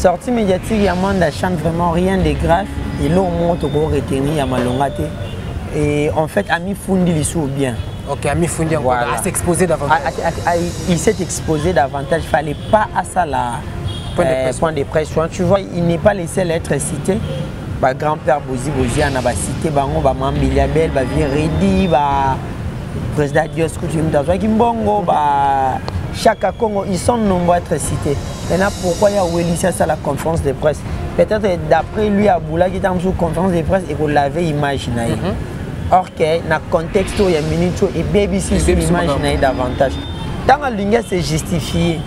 Sortie médiatique, Yamanda chante vraiment rien de grave. Et là, on monte pour retenir Yamalongate. Et en fait, Ami Fundi l'issue bien. Ok, Ami Fundi encore à s'exposer davantage. Il s'est exposé davantage. Il ne fallait pas à ça la point de presse. Tu vois, il n'est pas le seul à être cité. Grand-père Bozi on a cité Bango, Mambiliabel, Viredi, président Dios Coutume d'Azoua Kimbongo, Chaka Congo, ils sont nombreux à être cités. Maintenant, pourquoi il y a Wélissia à la conférence de presse? Peut-être d'après lui, à Boula qui est en conférence de presse et qu'on l'avait imaginé. Or que dans le contexte, il y a minute et BBC imaginé davantage. Tant que l'ingé c'est justifié,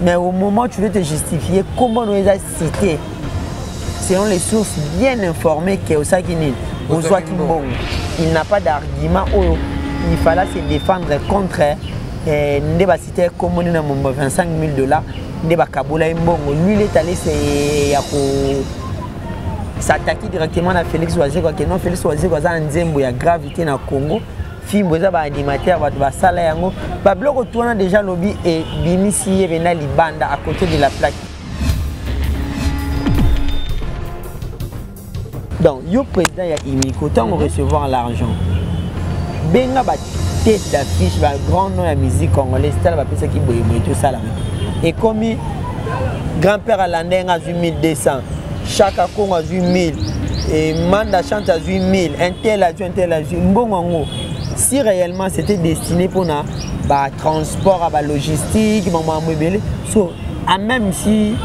mais au moment où tu veux te justifier, comment nous les a cités? Selon les sources bien informées qu'il il n'a pas d'argument où il fallait se défendre contre Ndeba cité comme 25 000 $. Ndeba Kaboula Mbongo. Lui, il est allé s'attaquer directement à Félix Ouazé. Non, Félix Ouazé a un zembo, il y a gravité dans le Congo. Film, il y a des animateurs, il y a des salles. Il y a déjà lobby et Bimisi et Libanda à côté de la plaque. Donc, le président a Imiko, tant qu'on recevoir l'argent. Benga ba tête d'affiche, ba grand nom de la musique congolaise, c'est la personne qui boit tout ça là. Et comme grand-père Alandé a 8200, Chaka Congo a 8000, et Manda chante a 8000, un tel a 8000. Bon, si réellement c'était destiné pour na transport, à logistique, même si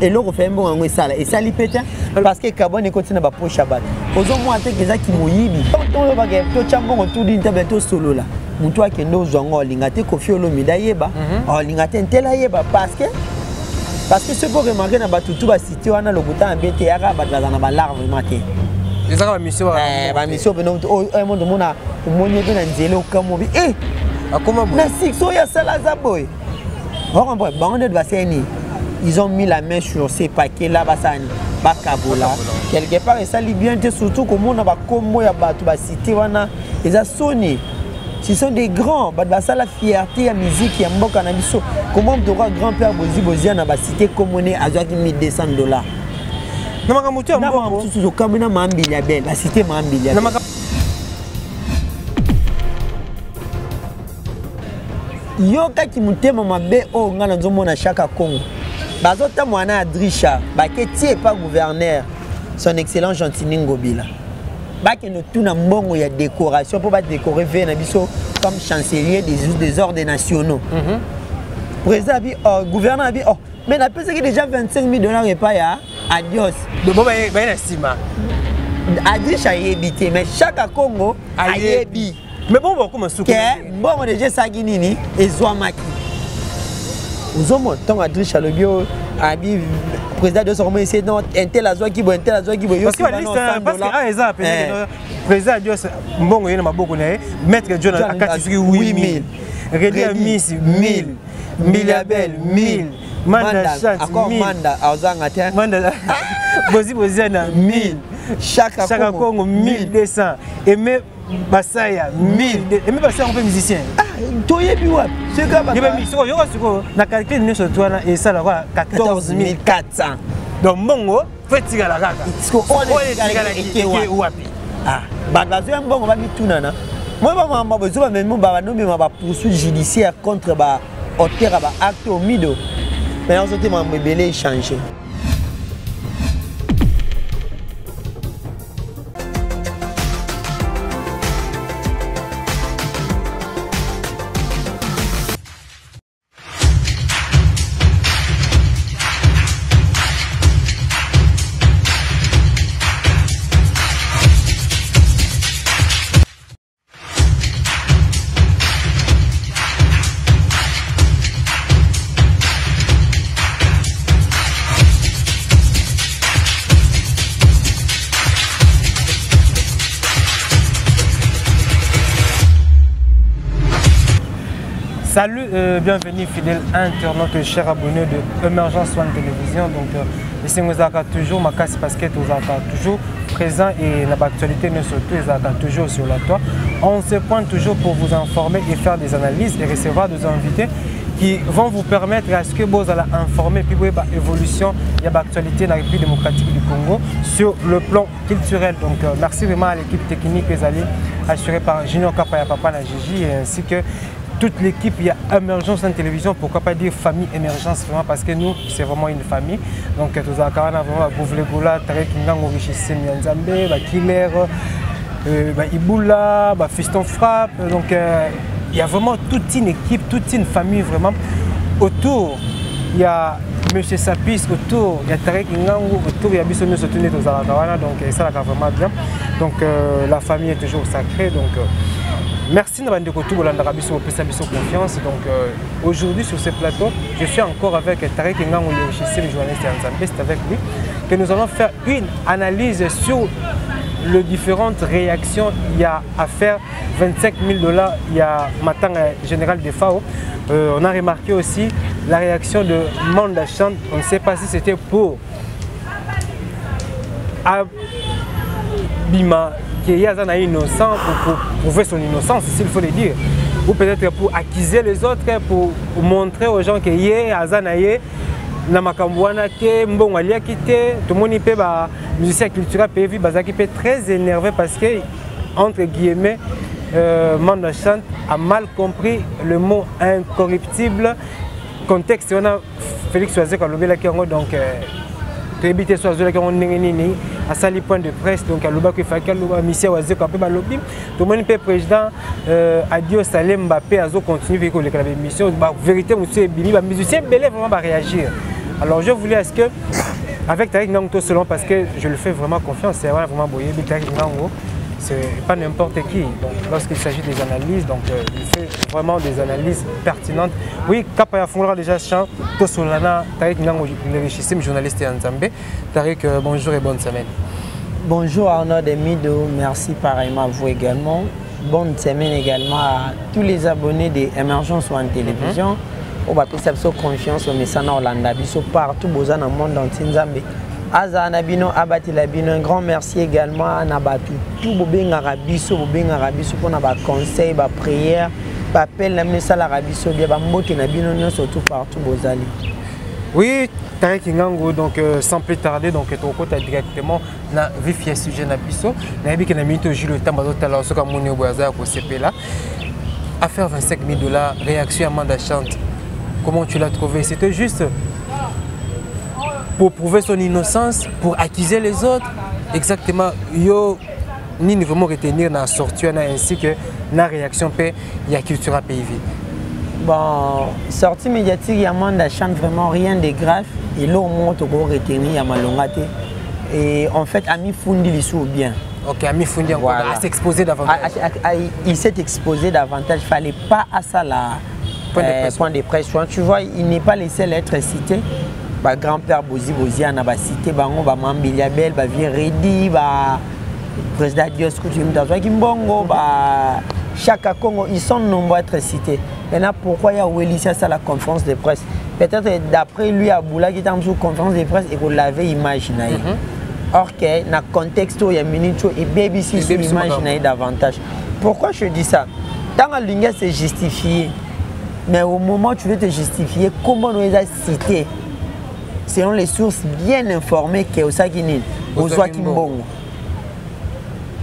et l'eau fait un bon angle ça et ça lui pète parce que carbone continue à poche à battre aux hommes ont été qui mouillent on va gagner tout chambon autour d'une table tout solo là mon toi qui nous zongo lingate kofi olomidaye ba lingate ntela yeba parce que ce pour remarquer na batutu ba cité wana lokuta ambete yaka batlaza na ba larve maté les ara mission ba mission beno o monde mona monye bena nzele okamobi akoma na six so ya sala za boy on va bande de baseni. Ils ont mis la main sur ces paquets là, Bakabola. Quelque part, et ça lit bien, surtout comme on a comme cité, ils ont sonné. Ce sont des grands, ça la fierté, la musique, il y a un bon cannabis. Comment on aura grand-père Bozi on a cité comme on est à 1200 $. Non, comme on a la cité Mambiliabel. Yoka qui monte maman bé oh ngana nzomona Chaka Congo. Bazota mwana Adrisha, baketi pas gouverneur, son excellent Gentini Ngobila. Baki no tuna mbongo ya décoration pour pas décorer vers na biso comme chancelier des ordres nationaux. Président bi gouverneur bi mais la personne qui déjà 25 000 $ et pas ya adios. De bon ben estime. Adrisha yebité mais Chaka Congo ayebi. Mais bon comment soukou. Bon déjà saginini et Zouamaki. Aux hommes, tant à Dricha le bio, Abi, président de son ici, non, un tel azoi qui boit, un tel azoi qui boit. Parce que à exemple, président Dios, bon, il y a beaucoup de maître John à 8000, Rédia Miss 1000, Miliabel 1000, Manda Chat, encore Manda, Azangata, Manda, Bozi Boziana 1000, Chaka Congo 1200, et même Basaya 1000, et même Basaya on peut musicien. Toye biwa ce gars va mission yo ko na calcul ne sur toi et ça là 14 400 donc mongo fait la kaka ko on est wapi bagazo mbongo ba bituna na moi ba mama bozo ba même ba no me ba poursuite judiciaire contre ba auteur ba acte au mido mais on s'était m'a belé changer. Salut, bienvenue fidèles internautes, chers abonnés de Emergence One Télévision. Donc, ici nous avons toujours ma casse basket, nous avons toujours présent et l'actualité nous surtout, nous avons toujours sur la toile. On se pointe toujours pour vous informer et faire des analyses et recevoir des invités qui vont vous permettre à ce que vous allez informer puis vous évolution il y a l'actualité de la République démocratique du Congo sur le plan culturel. Donc merci vraiment à l'équipe technique les alliés assurée par Junior Kapaya Papa la Gigi ainsi que toute l'équipe. Il y a Émergence en télévision, pourquoi pas dire famille Émergence vraiment parce que nous c'est vraiment une famille. Donc tous à Karana vraiment Bouvlegoula, Tarek Ngango Richissé Nzambe, Killer, Iboula, Fiston Frappe. Donc il y a vraiment toute une équipe, toute une famille vraiment autour. Il y a Monsieur Sapis autour, il y a Tarek Ngango autour, il y a Bissonio Sotuné aux Alakawana, donc ça va vraiment bien. Donc la famille est toujours sacrée. Donc merci de votre confiance. Donc aujourd'hui sur ce plateau, je suis encore avec Tarek Ngango, le journaliste Nzambe. C'est avec lui que nous allons faire une analyse sur les différentes réactions. Il y a à faire $25 000. Il y a Matang général de FAO. On a remarqué aussi la réaction de Manda Chant. On ne sait pas si c'était pour Abima qui est innocent pour prouver son innocence, s'il faut le dire, ou peut-être pour accuser les autres, pour montrer aux gens qu'il y a Azanaye, Namakambouana, que Mbongalia quitté, tout le monde peut musicien culturel peut très énervé parce que entre guillemets Manda Chant a mal compris le mot incorruptible. Contexte on a Félix Oazé qui a levé la Congo donc éviter soit Oazé qui a à sali point de presse donc à Luba qui fait qu'à Luba Michel Oazé qui a pas lobby tout le monde peut président Adio Salem Mbappé a continué avec les émissions vérité monsieur Bini ba musicien belé vraiment va réagir. Alors je voulais est-ce que avec Tarek Ngango selon parce que je le fais vraiment confiance c'est vraiment boyé Tarek Ngango c'est pas n'importe qui. Donc lorsqu'il s'agit des analyses, donc il fait vraiment des analyses pertinentes. Oui, Kapaya Fongora déjà chant, Tosolana, Tarek Ngango, le richissime journaliste Nzambe. Tarek, bonjour et bonne semaine. Bonjour Arnaud Demido, merci pareillement à vous également. Bonne semaine également à tous les abonnés des Émergence en télévision. On va faire confiance au message Orlando, partout dans le monde entier. Aza Nabino Abati Labino, un grand merci également à Nabatu. Tout Bobeng Arabiso pour nos conseils, nos prières, appel la message Arabiso, bien Bambote Nabino, surtout partout Bozali. Oui, Tarek Ngango, donc sans plus tarder, donc tu as directement na vif sujet Nabiso. Nabi qui n'a mis toujours le temps de la soka moni au Boaza pour CP là. Affaire $25 000, réaction à Manda Chant. Comment tu l'as trouvé? C'était juste pour prouver son innocence, pour accuser les autres. Exactement, yo ni vraiment retenir dans la sortie ainsi que la réaction il y a culture PIV. Bon, sortie médiatique, il y a Manda Chant vraiment rien de grave. Et là, au moins, tu peux retenir à Malongate. Et en fait, Ami Fundi l'issue bien. Ok, Ami Fundi voilà. À s'exposer davantage. Il s'est exposé davantage. Il ne fallait pas à ça la point de presse. Tu vois, il n'est pas le seul à être cité. Grand-père Bozi on a cité bango ba Mambilia Bel ba Viredi ba président Dios Coutume d'Azwa Kimbongo ba Chaka Congo, ils sont nombreux à être cités. Maintenant pourquoi il y a Welicia à la conférence de presse? Peut-être d'après lui à Boula qui est en conférence de presse et qu'on l'avait imaginé. Or que dans le contexte où il y a minute et BBC imaginé davantage. Pourquoi je dis ça? Dans la ligne c'est justifié. Mais au moment où tu veux te justifier, comment nous les a cités? Selon les sources bien informées que Osakini, Ozwa Kimbongo.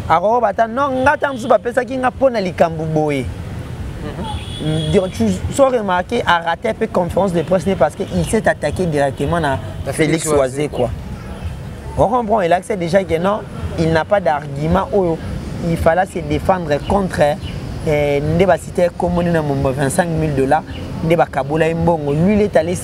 Alors, non, tu as remarqué à rater un peu conférence de presse parce qu'il s'est attaqué directement à Félix Oazé. On comprend, il a déjà que non, il n'a pas d'argument. Il fallait se défendre contre Ndeba cité comme on a $25 000. Ndeba Kaboula Mbongo. Lui, il est allé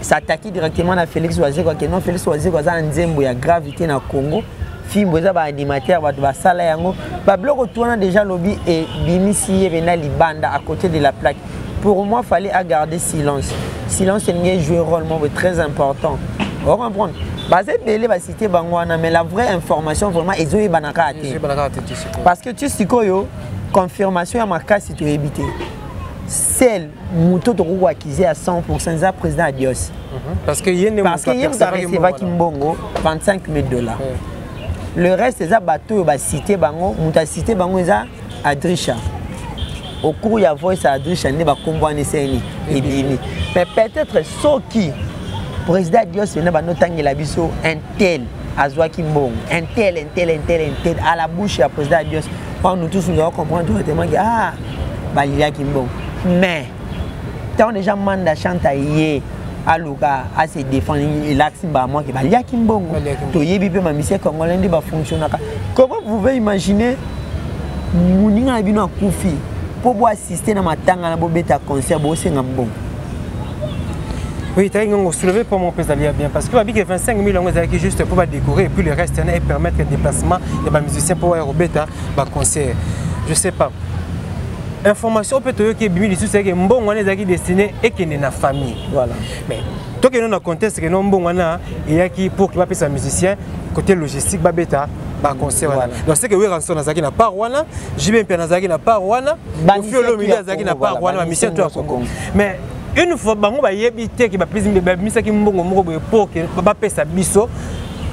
s'attaquer directement à Félix Oazé. Non, Félix Oazé a un zembo de gravité dans le Congo. Film boza ba animateur ba sala yango ba bloc tourna déjà lobby et bimisi vena libanda à côté de la plaque. Pour moi fallait garder silence. Silence c'est jouer un rôle très important. On comprend. Basé belé va citer bangwana mais la vraie information vraiment ezoyi banaka ate. Parce que tu sais koyo confirmation ya makasi to éviter. Celle muto to ko accuser à 100% za président Dios. Parce que yene recevoir Kimbongo $25 000. Le reste, c'est bateau, cité bango, muta cité bango, c'est Adricha. au cours de la voice à Adriche, il va comprendre et bini. Mais peut-être ceux qui, président Dios, il va noter la biso un tel, Azwa Kimbong, un tel, à la bouche du président Dios. Nous tous nous allons comprendre directement que ah, Balia Kimbong. Mais, tant déjà manda chante à Luka, à se défendre, il a moi que Balia Kimbong. To yebi pe ma mission congolais va fonctionner. Comment vous pouvez imaginer Mouninga Bino Koufi pour assister à ma tanga na bobeta concert bossé ngambong. Oui, tu as soulevé pour mon président bien parce que 25 000 euros qui juste pour décorer et puis le reste et permettre le déplacement des musiciens pour avoir un concert. Je ne sais pas. Information peut-être que Bimi dit c'est que bon on est destiné et qui est na famille. Voilà. Mais toi que nous dans contexte que non bon on a il y a qui pour qu'il va payer un musicien côté logistique babeta ba concert voilà. Donc c'est que oui rançon na zaki na part wana, JB na zaki na part wana, au fur et à mesure zaki na part wana mission toi. Mais une fois bango ba yebité ki ba plus ba misaki mbongo moko pour que ba pesa biso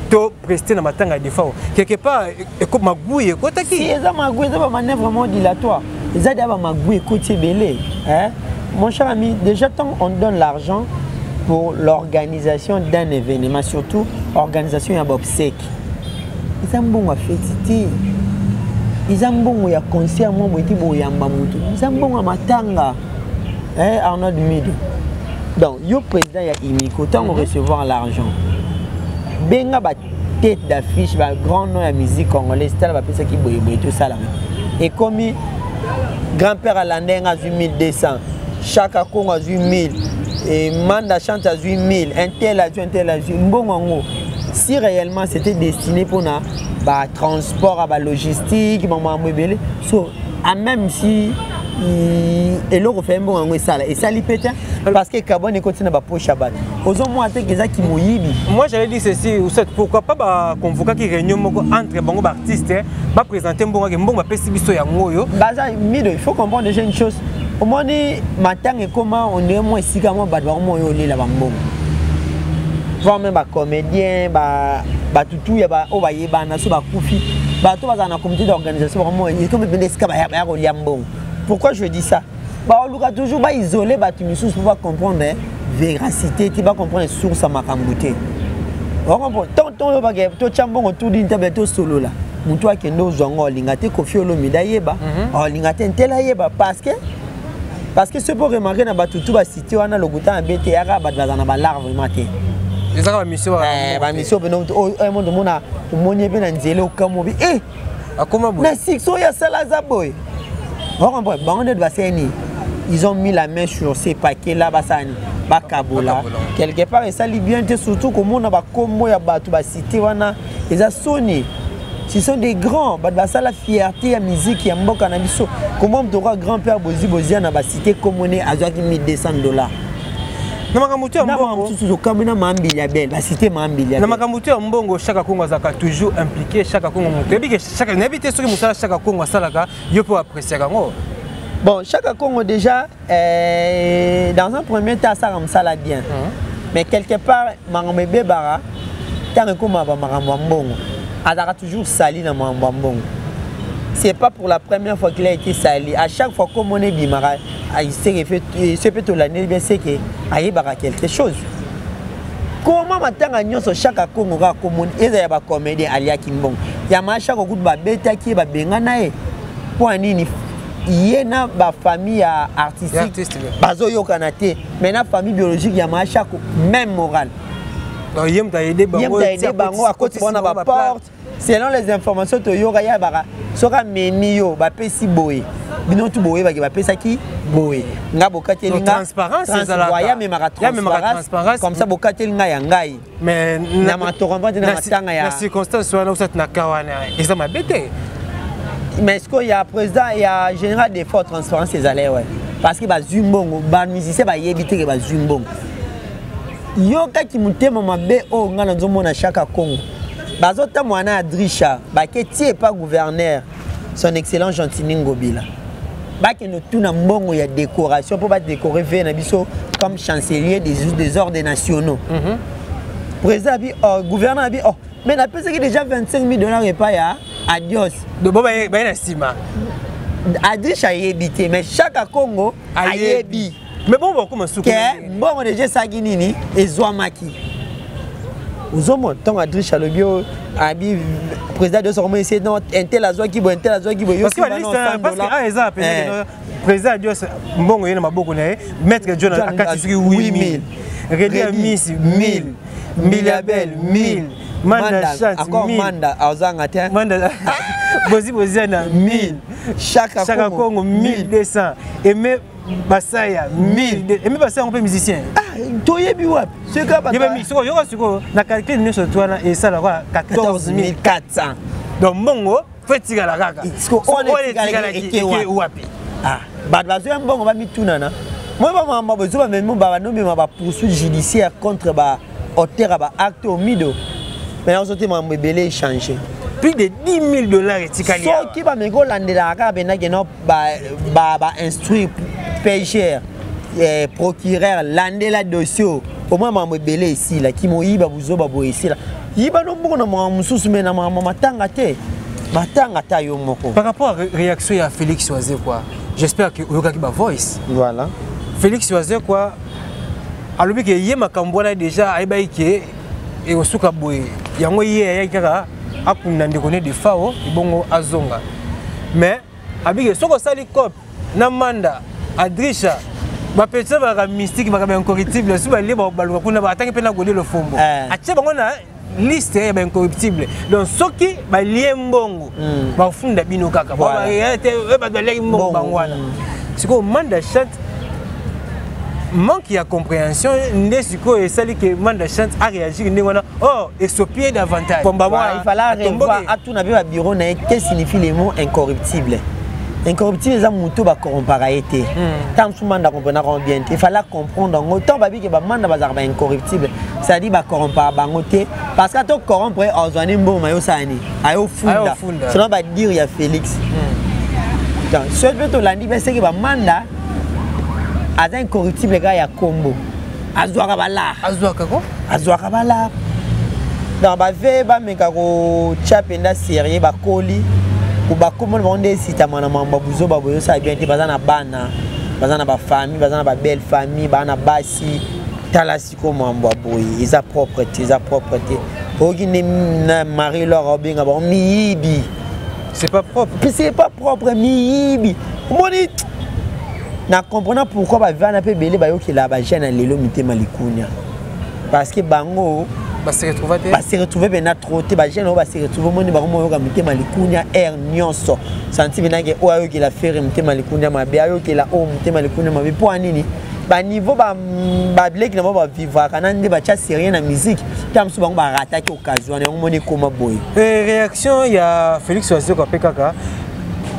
to prester na matanga des fois quelque part comme magouille côté qui si ça magouille ça va manœuvre vraiment dilatoire ça d'abord magouille côté belé hein mon cher ami déjà tant on donne l'argent pour l'organisation d'un événement surtout organisation ya obsèque ils ont bon à fêter ils ont bon ya concert mo boiti boyamba mutu ils ont bon à matanga Arnaud Midi. Donc, le président a imiko, tant on recevoir l'argent. Benga ba tête d'affiche, ba grand nom de musique congolaise, tel va penser qu'il boye tout ça là. Et comme grand-père Alandeng a 8200, Chaka Kong a 8000, et Manda Chante a 8000, un tel a 8000, bon si réellement c'était destiné pour na ba transport, ba logistique, maman mobile, so même si et l'autre fait un bon en ça et ça lui pète parce que carbone est continue à poche Shabbat. Aux hommes moi qui moyibi. Moi j'allais dire ceci ou cette pourquoi pas convoquer qui réunion entre bon artistes va présenter bon ba pesi biso ya ngoyo. Baza mido il faut comprendre déjà une chose. Au moins matin et comment on est moins si comment ba mo yo là ba mbongo. Voir même ba comédien ba tutu ya ba o ba yeba na so ba kufi. Ba to ba na comité d'organisation vraiment il comme ben eska ba ya ko liambongo. Pourquoi je dis ça? On doit toujours isoler les sources pour comprendre la véracité, tu vas comprendre les sources à ma cambouté. On comprend. Tant que tu as un tour d'internet solo là, toi qui nous avons l'ingate Kofi Olomide yeba, l'ingate tel yeba parce que ce pour remarquer na batutu ba cité wana loguta en BTR ba dans na larve maté. Les ara mission ba mission beno o monde mona monye be na nzele okamobi akoma bo. Na sixo ya sala za boy. Ils ont mis la main sur ces paquets là, Bakabola. Quelque part, et ça lit bien, surtout comme on a cité, ils ont sonné. Ce sont des grands, ça la fierté, la musique, il y a un bon cannabis. Comment on aura grand-père Bozi Bozia n'a pas cité comme on est à $1200. Chaque Congo a toujours impliqué, chaque Congo chaque Congo pour apprécier. Bon, chaque Congo déjà, dans un premier temps, ça va bien. Mais quelque part, Maramebe Bara, tant que Maramambongo, a toujours sali dans Maramambongo. C'est pas pour la première fois qu'il a été sali. À chaque fois qu'on est bimara, il se peut tout l'année, c'est qu'il y a quelque chose. Comment maintenant chaque Congo a commun et il y a des comédiens alia Kimbong. Il y a chaque coup de bêta qui est benganae. Pour un il y a une famille artistique. Bazoyo Kanate. Mais la famille biologique, il y a chaque même morale. Il y a des bango à côté de la porte. Selon les informations, il y a sera menio ba pesi boy bino tu boy ba pesa ki boy nga bokateli nga transparence ya me transparence comme ça bokateli nga ya ngai mais na matoromba na matanga ya circonstance wana usat na kawana ça m'a bêté mais est-ce qu'il y a président il y a général des fortes transparence ces allées ouais parce que ba zumbongo ba musicien ba yebité ba zumbongo yo ka ki mutema mabe o nga na nzomona chaque Congo bazota mwana Adrisha baketi pas gouverneur son excellent Gentini Ngobila baki no tuna mbongo ya décoration pour ba décorer na biso comme chancelier des ordres nationaux président bi gouverneur bi mais na pesa ki déjà $25 000 et pas ya adios de boba ba na sima Adriche a yébité, mais chaque Congo a yébi. Mais bon, comment est-ce que bon, déjà, ça guinini et Zouamaki. Aux hommes, tant Adriche a le bio, Abi, président de son ici, non, un tel à Zouaki, un tel à Zouaki, parce que président de bon, il y a beaucoup de maître John a 8000, Rédia Miss 1000, Milliabel 1000, Manda Chant 1000, Manda, Azangata, Manda, Bozi Boziana 1000, chaque Congo 1200, et même Basaya 1000, et même Basaya on peut musicien. Ah, Toye Biwap, ce gars, il y a mis sur la calcul de ce toit et ça là 14 400. Donc Mongo, fait tirer la gaga. On est wapi. Ah, Badbazo on va mettre tout nana. Moi, je besoin même de poursuite judiciaire contre auteur acte au milieu. Mais on s'est rebellé changer. Plus de $10,000 et Tikali. Ce qui va me go lander la carte, instruire pêcheur, procureur, lander la dossier. Au moins, je rebellé ici, qui m'a dit que ici. Il va nous par rapport à la réaction à Félix Choisé, quoi. J'espère que vous avez ma voice. Voilà. Félix Choisé, quoi. Alors que hier ma cambola déjà à Ibaïké et au Soukaboué. Il y a un hier qui a appris de Fao et bon Azonga. Mais avec ce que ça les cop, Namanda, Adrisha, ma petite mystique, ma incorruptible, si vous allez voir le attaquer pendant que le fombo. Liste est incorruptible. Donc, ce qui est lié mbongo, va fond de bino kaka. C'est que Manda Chant manque de compréhension. N'est ce que celle que Manda Chant a réagi. Oh, exopier davantage. Il fallait revoir à tout le bureau qu'est-ce que signifie le mot incorruptible. Incorruptible, c'est un mouton qui corrompt. Tant que Manda comprend bien, il fallait comprendre autant que Manda va incorruptible. C'est-à-dire que corrompt parce que tu corrompre Ozani Mboma Yosani, Ayo Funda. Sinon, va dire il y a Félix. Donc, ce que tu l'as dit, c'est que Manda a un incorruptible gars, il y a Combo. Azouakabala. Azouakabala. Dans ma vie, je suis un sérieux, Koli. Ou comment on dit si tu as un bouzo, ça bien été basé na bana, basé na famille, basé na belle famille, basé na basi, talasi comme un boy, ils a propreté, ils a propreté. Ogine Marie Laure Obinga, miibi. C'est pas propre. C'est pas propre, miibi. Comment dit? Na comprenant pourquoi ba vana pe belé ba yo ki la ba jeune lelo mité malikunya. Parce que bango va se retrouver bena troté ba jeune va se retrouver moni ba mo yo ka mité malikunya air nyonso. Senti bena ke o ayo ki la faire mité malikunya ma be ayo ki la o mité malikunya ma be po anini. Ba niveau ba blek na ba vivre kana ndi ba cha sérieux na musique. Tam so bango ba attaquer occasion na moni koma boy. Réaction il y a Félix Choisé ko pekaka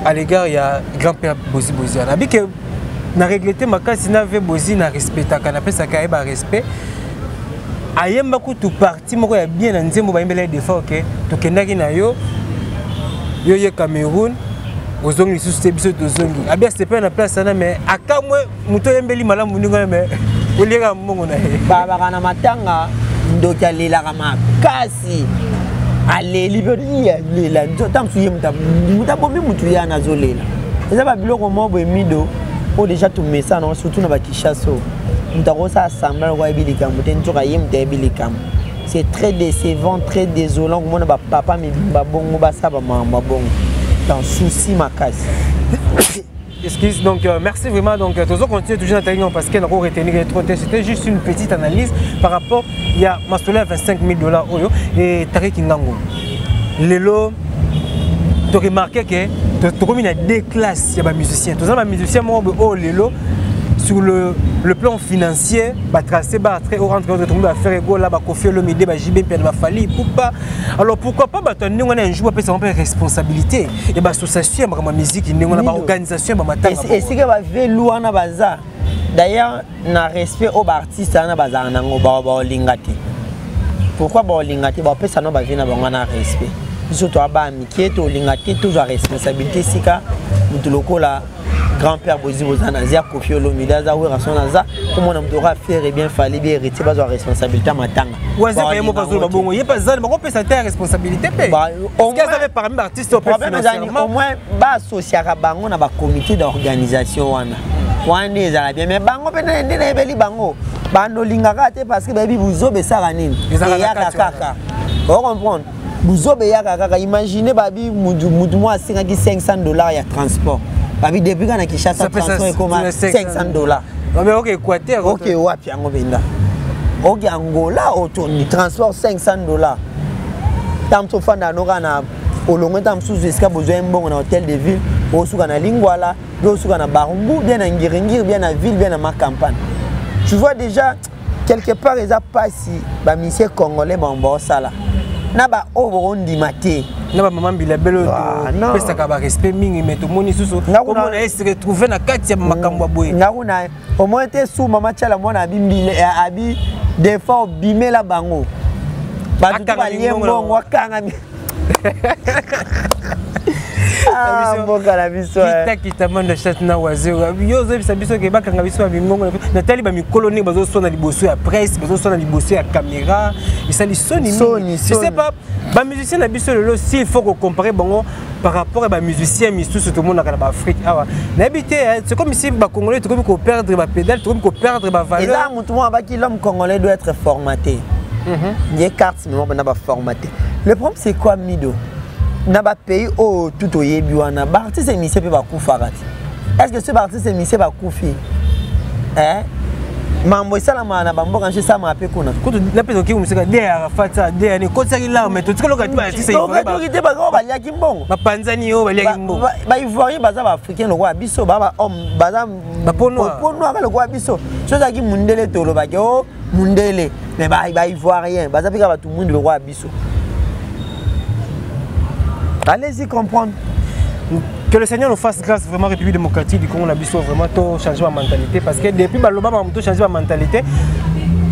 à l'égard il y a grand-père Bozi Boziana. Bi que na regretté makasi na ve Bozi na respecta kana pesa ka ba respect. Ayemba ku tu parti moko ya bien na nzembo ba imbele defa OK to kendaki na yo ye Cameroun ozongi lisusu biso tozongi abia c'est pas na place sana mais akamwe muto yembeli malamu ninga mais olieka mbongo na ye baba kana matanga ndoki alela kama kasi aleli bodi lela ntam suye muta bombi mutu ya nazolela eza ba biloko mobo emido o déjà tout message non surtout na ba Kishaso. C'est très décevant, très désolant. Papa me dans souci ma casse. Excuse, donc merci vraiment. Donc, toujours continuer toujours à t'aider parce qu'elle a retenu les trop. C'était juste une petite analyse par rapport. Il y a Mastola $25,000 et Tariq Ngango. Lelo, tu as remarqué que tu as deux classes. Il y a des musiciens. Tu as des musiciens, oh Lelo. Sur le plan financier, tracé très haut entre autres à faire ego là, confier le midi, JB va falloir pourquoi. Alors pourquoi pas on a un jour après responsabilité et association ma musique organisation et c'est que va vélo na baza. D'ailleurs, na respect aux artistes na baza nango ba lingati. Pourquoi ba lingati ba pesa no ba vina ba na respect. Surtout ba mi qui est au lingati toujours responsabilité sika mutuloko la grand-père Bozi Bozana Zia Kofi Olomide za wera son za comment on doit faire et bien fallait bien hériter pas de responsabilité matanga ouais c'est pas moi pas zo bongo y pas ça on peut ça ta responsabilité pe au moins ça fait parmi artistes au moins ba associer à bango na ba comité d'organisation wana wana ezala bien mais bango pe na ndena ebeli bango bando lingaka te parce que baby buzobe sala nini ya kaka on comprendre buzobe ya kaka imaginez baby mudu moi asingaki $500 ya transport baby depuis kana Kinshasa transport et comment $500 mais OK Équateur OK wapi yango benda OK Angola autoni transport $500 tamto fanda no kana olongo tamsuzu eska besoin mbongo na hôtel de ville osuka na Lingwala osuka na Barumbu bien na Ngiringiri bien na ville bien na ma campagne tu vois déjà quelque part ils a pas si ba monsieur congolais bombo sala na ba obondi maté na ba maman bilabelo to pesa ka ba respect mingi mais to moni susu comment on se retrouver na kati ya makambo boye na kuna au moins te sous maman tchala mona bimbile abi des fois bimela bango ba tu ba liembo wakanga ah mboka la biso kita manda chat na wazero yo zo bisa biso ke bakanga biso bingongo na tali ba mikolo ni bazo sona liboso ya presse bazo sona liboso ya caméra isali soni je sais pas ba musicien na biso lelo s'il faut qu'on compare bongo par rapport à ba musicien misusu tout le monde na ba Afrique awa na habité c'est comme si ba congolais tout comme ko perdre ba pédale tout comme ko perdre ba valeur et là mutu mo ba ki l'homme congolais doit être formaté les cartes mais on pas formaté le problème c'est quoi Mido na ba pays au tout au yebi wana ba artiste émissé pe ba kufarati est-ce que ce artiste émissé ba kufi mambo isala mana ba mboka nche sama pe kuna ko na pe ki musika de arafata de ani ko tsaki la mais to tsiko ka ba artiste ivoirien ba to ba ko ba liaki mbongo ba panzani yo ba liaki mbongo ba ivoirien baza ba africain lo kwa biso ba homme baza ba pono ka lo kwa biso so za ki mundele tolo ba ko mundele mais ba ivoirien baza pika ba tout monde lo kwa biso. Allez-y comprendre. Que le Seigneur nous fasse grâce vraiment République démocratique du Congo, on a besoin vraiment de changer ma mentalité parce que depuis Baloba on a changé ma mentalité.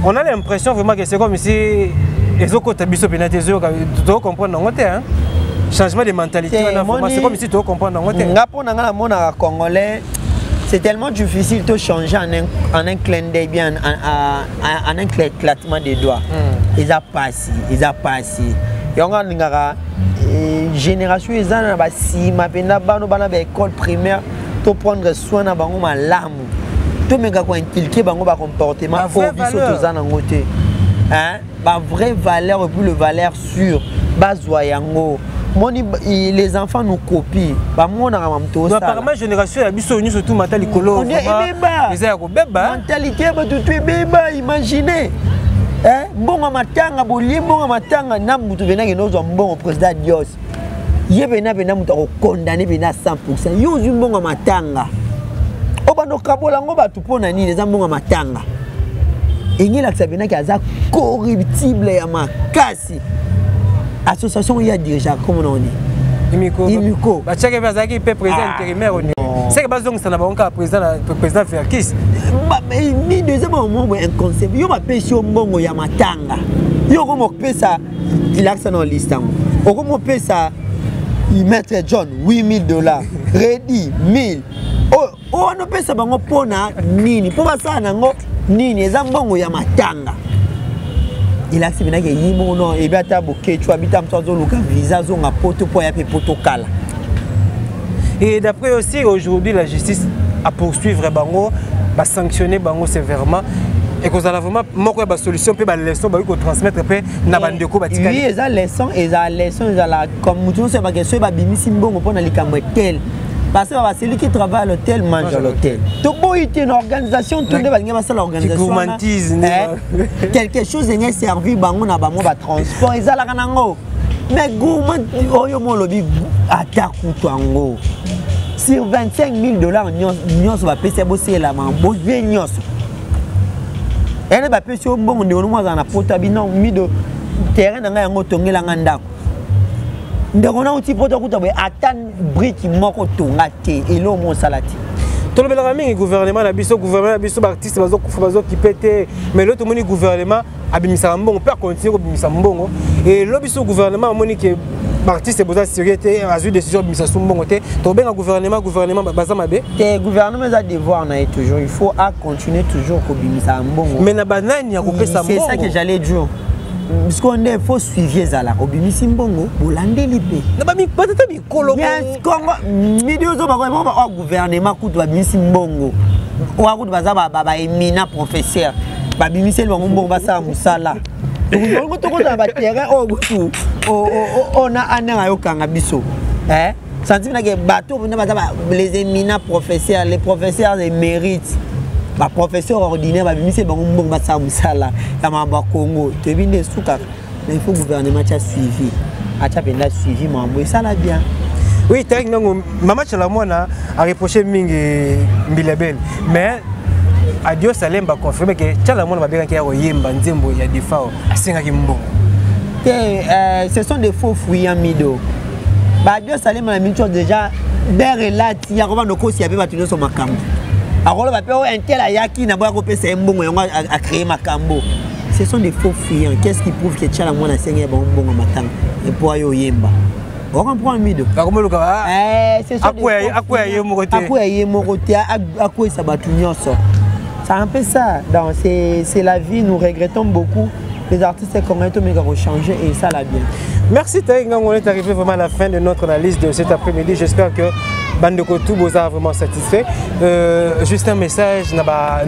On a l'impression vraiment que c'est comme si les autres côtés biso pénalité tu dois comprendre dans côté hein. Changement de mentalité c'est comme si tu dois comprendre dans côté. Ngapo na ngala mona congolais c'est tellement difficile de changer en un clin d'œil bien en un éclatement des doigts. Ils a passé. Yonga ngara génération ezana ba si mapenda bano bana ba école primaire to prendre soin na bango malamu to menga ko inculquer bango ba comportement au biso to zana ngote hein ba vraie valeur et puis le valeur sûre bazwa yango moni les enfants nous copient ba mona mamto ça apparemment génération ya biso ni surtout matali kolo les ya ko beba mentalité ba tout beba imaginez mbongo matanga bolie mbongo matanga na mutu benaki nozo mbongo président Dios yebena bena mutu ko condamner bena 100% yo zu mbongo matanga obano kabola ngo batu pona nini za mbongo matanga engela tsabena ki aza corruptible ya makasi association ya déjà comme on dit imiko ba cheke bazaki pe président intérimaire on c'est que bazong ça na banka président Ferkis ni deuxième moment inconcept yo ba pesio mbongo ya matanga yo ko mo pesa il a ça dans liste o ko mo pesa maître John $8,000 ready 1000 o no pesa bango pona nini po basa nango nini eza mbongo ya matanga il a sibina ke yimo no e bata bokechu abita mtwazo luka visa zonga poto po ya pe poto kala. Et d'après aussi aujourd'hui la justice a poursuivre bango va sanctionner bango sévèrement et qu'on a vraiment moko ba solution pe ba leçon ba ko transmettre pe na bandeko ba tikali. Oui, eza leçon eza la comme mutu se ba question ba bimisi mbongo pona likambo tel. Parce que celui qui travaille à l'hôtel mange à l'hôtel. Tu peux une organisation, tu ne vas pas l'organisation. Quelque chose est servi, on a un transport, ils ont mais gourmand, attaque sur $25,000, nous va payer bosser la main, bosser nous. Elle va payer sur bon, on est en portabino, mis de terrain dans un motongue la nganda. On a aussi pour attendre brique moko tongate et l'eau mon salati. Tout le gouvernement a biso gouvernement biso artiste bazo qui pété mais l'autre moni gouvernement abimisa mbongo peut continuer abimisa mbongo et le biso gouvernement moni que artiste boza sécurité a eu décision de mise mbongo te to benga gouvernement baza mabe te gouvernement a devoir na toujours il faut à continuer toujours ko bimisa mbongo mais na banani ya kopesa mbongo c'est ça que j'allais dire parce qu'on est faut suivre zala ko bimisi mbongo bolandeli pe na ba mi patata mi kolo Congo vidéo zo ba ko gouvernement kutu ba bimisi mbongo wa kutu baza ba éminent professeur ba bimisi mbongo basa musala donc to ko ba terrain on a un ayokanga biso senti que bateau les éminents professeurs les professeurs émérites ba professeur ordinaire ba bimisi bango mbongo basa musala ya mamba Congo te binde suka mais il faut gouvernement a suivi a penda suivi mambo ça la bien oui t'as ngango mama Chalamona a reproché mingi Mbilabel mais Adio Salem ba confirmer que Chalamona ba bien ki ya yemba nzembo ya defao asenga ki mbongo ce sont des faux fouillants mido ba Dieu Salem na mincho déjà berelati ya ko ndoko si ya be batuno so makambo akolo ba pe o intel ayaki na boya ko pesa mbongo yango a créer makambo ce sont des faux fouillants qu'est-ce qui prouve que Chalamona senga ba mbongo matanga et pour yo yemba on comprend mido akomoluka c'est ça akwa yemokote akwa sabatu nyonso c'est un peu ça dans c'est la vie nous regrettons beaucoup les artistes congolais tout ont changé et ça l'a bien. Merci Taïga, on est arrivé vraiment à la fin de notre analyse de cet après-midi. J'espère que Bandeko tout vous a vraiment satisfait. Juste un message,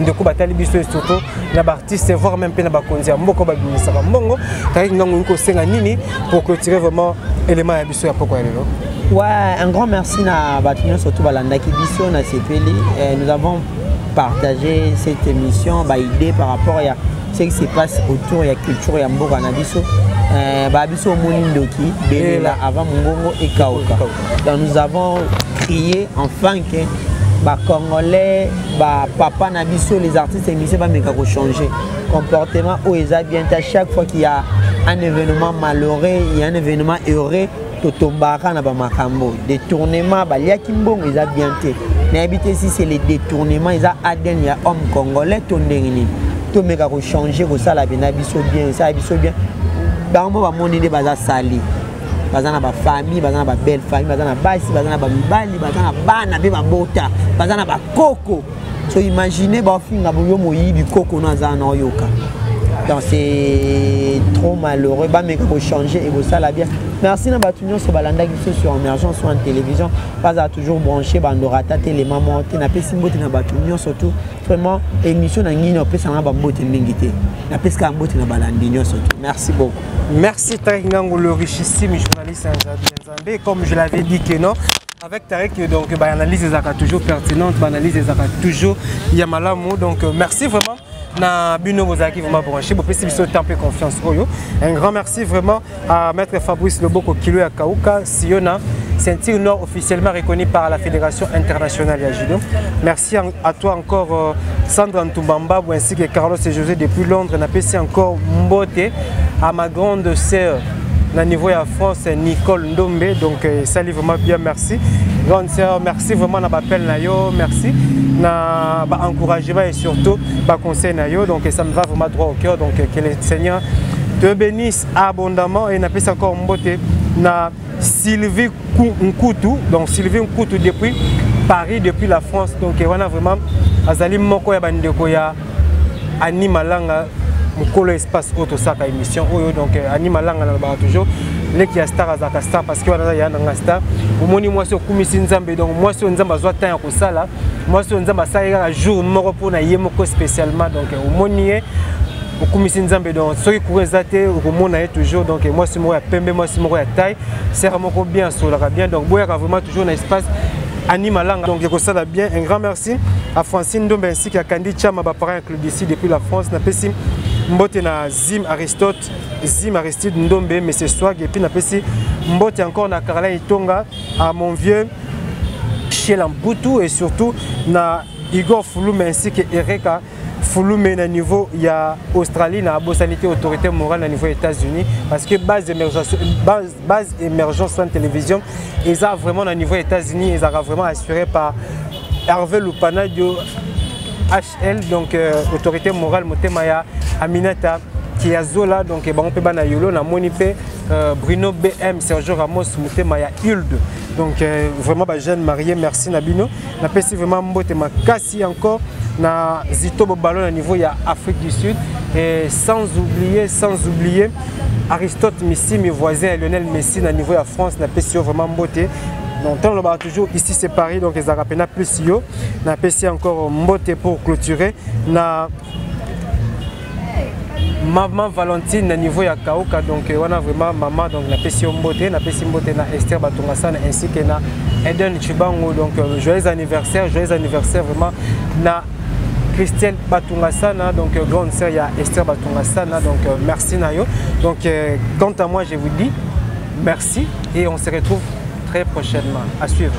Ndeko Batali Biso et surtout l'artiste, voire même Pena Bakondia, Mboko Babinisa Mbongo, Taïga Ngongo Senga Nini pour clôturer vraiment l'élément à Biso et à Poko. Ouais, un grand merci à Batunio surtout Balandaki Biso, na Sepeli. Nous avons partagé cette émission, idée par rapport à ce qui se passe autour de la culture et Mboka Nabiso. Babiso Monindoki, Belela, avant Mungongo et Kaoka. Donc nous avons crié enfin que les Congolais, papa Nabiso, les artistes émissions vont changer. Comportement où ils habitent à chaque fois qu'il y a un événement malheureux, il y a un événement heureux, Totombara na ba makambo. Détournement, il Kimbong, ils habitent. Mais habiter ici, c'est les détournements, ils ont adhéré, il y a homme congolais, Tondengini. Tout le monde a changé, ça la bien, ça bien. Bango ba monene baza sali. Baza na ba famille, baza na ba belle famille, baza na basi, baza na ba mibali, baza na bana be ba bota, baza na ba koko. So imaginez ba finga boyo moyibi koko na za na yoka. Donc c'est trop malheureux, ba meka ko changer et ça la bien. Merci na batunyo so balanda qui sur émergence sur en télévision, pas à toujours branché bandorata télé maman, na pesi mbote na batunyo surtout vraiment émission na ngini opesa na ba mbote mingité. Na peska mbote na balandinyo surtout. Merci beaucoup. Merci Tarek Ngango, le richissime journaliste Nzambé, comme je l'avais dit que non. Avec Tarek, donc, l'analyse des actes toujours pertinente, l'analyse des actes toujours Yamalamou. Donc, merci vraiment. Na Bino Mozaki, vraiment branché. Pour plus de temps et confiance. Un grand merci vraiment à Maître Fabrice Loboko Kilo à Kaouka, Siona, ceinture nord officiellement reconnue par la Fédération internationale de judo. Merci à toi encore, Sandra Ntumbamba, ainsi que Carlos et José depuis Londres. On a encore Mbote à ma grande sœur. Au niveau de la France, Nicole Ndombe, donc salut vraiment bien, merci. Grande sœur, merci vraiment na l'appel, merci na encouragement et surtout conseil nayo, donc ça me va vraiment droit au cœur, donc que le Seigneur te bénisse abondamment et n'a pas encore mbote na Sylvie Nkoutou, donc Sylvie Nkoutou depuis Paris, depuis la France, donc on a vraiment azali moko ya bandeko ya Animalanga. Mukolo espace auto saka émission donc Animalanga na ba toujours les qui a star azaka star parce que wana ya na star omoni moi so kumisi nzambe donc moi so nzamba zwa temps ko sala moi so nzamba saïga un jour moko pour na yemoko spécialement donc omoni okumisi nzambe donc soki kuezate okomona toujours donc moi c'est moi ya pembe moi c'est moi ya taille c'est vraiment bien solaka bien donc boya vraiment toujours na espace Animalanga donc ça va bien. Un grand merci à Francine Ndombe ainsi qu'à Candy Chama parrain club ici depuis la France na pesi mbote na Zim Aristide Ndombe mais c'est swag et puis na pesi mbote encore na Carla Itonga à mon vieux chez Lambutu et surtout na Igor Fouloum ainsi que Ereka Fouloum na niveau il y a Australie na sanité autorité morale na niveau États-Unis parce que base émergence en télévision ils ont vraiment au niveau États-Unis ils ont vraiment assuré par Hervé Lupanadio HL donc autorité morale Motemaya Aminata qui a Zola donc on peut bana yolo na monipe Bruno BM, Sergio Ramos, Moutema, ya Hilde. Donc vraiment jeune marié, merci Nabino. Na pesi vraiment mbote makasi encore na Zito Ballon à niveau ya Afrique du Sud et sans oublier Aristote Messi, mes voisins, Lionel Messi na niveau ya France na pesi vraiment mbote. Donc on va toujours ici c'est Paris donc les Arapena plus yo na pesi encore mbote pour clôturer na Maman Valentine na niveau ya Kaoka donc on a vraiment maman donc na pesi mbote na Esther Batungasana ainsi que na Eden Chibango donc joyeux anniversaire vraiment na Christelle Batungasana donc grande sœur ya Esther Batungasana donc merci Nayo donc quant à moi je vous dis merci et on se retrouve très prochainement à suivre.